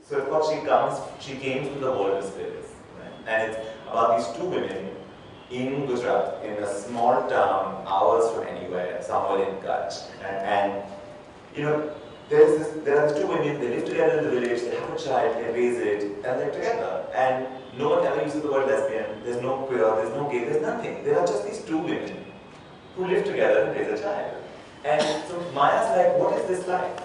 So of course she came to the world of spirits. Right? And it's about these two women in Gujarat, in a small town, hours from anywhere, somewhere in Kutch. And you know, there are these two women, they live together in the village, they have a child, they raise it, and they're together. And no one ever uses the word lesbian, there's no queer, there's no gay, there's nothing. There are just these two women who live together and raise a child. And so Maya's like, what is this like?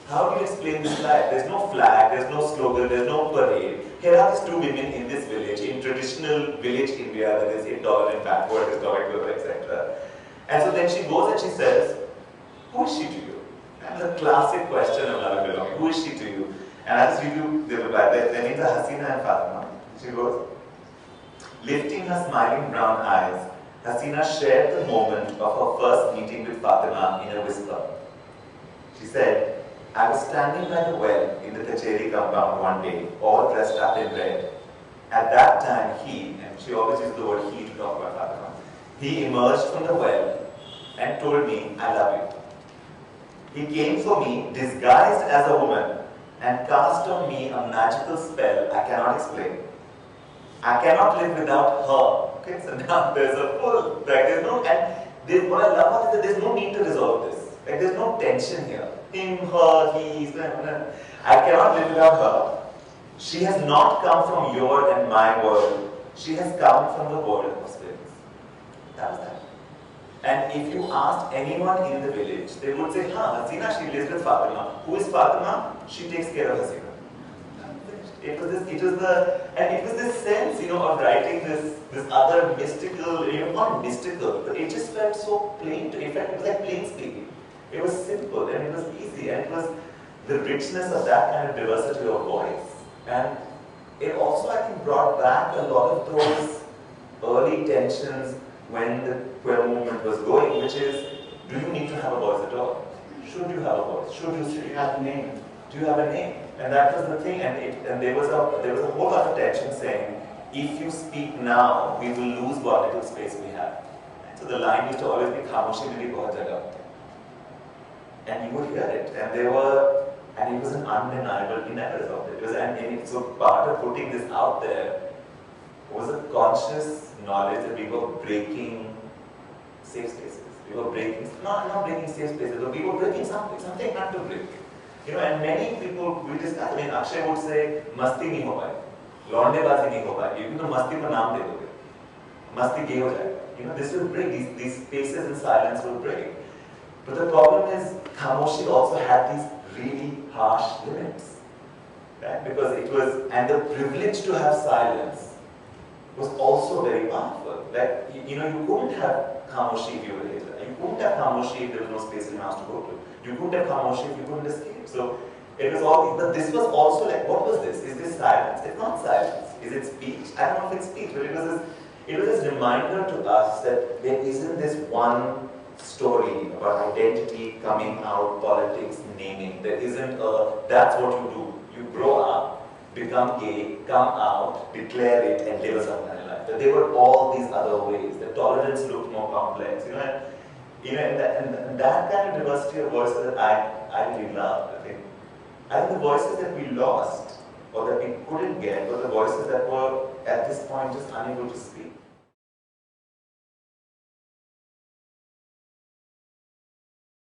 How do you explain this life? There's no flag, there's no slogan, there's no parade. Here are these two women in this village, in traditional village India that is intolerant, backward, historical, etc. And so then she goes and she says, who is she to you? And the classic question of love and belonging, who is she to you? And I'll just read you the reply. Their names are Hasina and Fatima. She goes, lifting her smiling brown eyes, Hasina shared the moment of her first meeting with Fatima in a whisper. She said, I was standing by the well in the Kacheri compound one day, all dressed up in red. At that time, he, and she always used the word he to talk about Fatima, he emerged from the well and told me, I love you. He came for me disguised as a woman and cast on me a magical spell I cannot explain. I cannot live without her. Okay, so now there's a full, like there's no, and what I love about it is that there's no need to resolve this. Like there's no tension here. Him, her, he, I cannot live without her. She has not come from your and my world. She has come from the world of spirits. That was that. And if you asked anyone in the village, they would say, Hasina, she lives with Fatima. Who is Fatima? She takes care of Hasina. It was this sense, of writing this other mystical, not mystical, but it just felt so plain to, in fact, it was like plain speaking. It was simple and it was easy and it was the richness of that kind of diversity of voice. And it also, I think, brought back a lot of those early tensions when the queer movement was going, which is, do you need to have a voice at all? Should you have a voice? Should you have a name? Do you have a name? And that was the thing, and there was a whole lot of tension saying, if you speak now, we will lose what little space we have. So the line used to always be, "Khamoshi mein bhi bahut jagah." And you would hear it, and it was an undeniable, he never resolved it. So part of putting this out there was a conscious knowledge that we were breaking safe spaces. We were breaking, not breaking safe spaces, but we were breaking something had to break. And many people, we discuss, Akshay would say, masti nahi ho paye, laundebazi nahi ho paye, you masti ko naam de doge, masti gay ho jayega. This will break, these spaces in silence will break. But the problem is, Khamoshi also had these really harsh limits, right? Because it was, and the privilege to have silence was also very powerful. Like, you couldn't have Khamoshi if you were Hitler. You couldn't have Khamoshi if there was no space in the house to go to. You couldn't have Khamoshi if you couldn't escape. So, it was all, but this was also like, what was this? Is this silence? It's not silence. Is it speech? I don't know if it's speech, but it was this reminder to us that there isn't this one story about identity, coming out, politics, naming. There isn't that's what you do. You grow up, become gay, come out, declare it, and live a certain kind of life. That there were all these other ways. The tolerance looked more complex. And that kind of diversity of voices that I really loved. I think the voices that we lost or that we couldn't get were the voices that were at this point just unable to speak.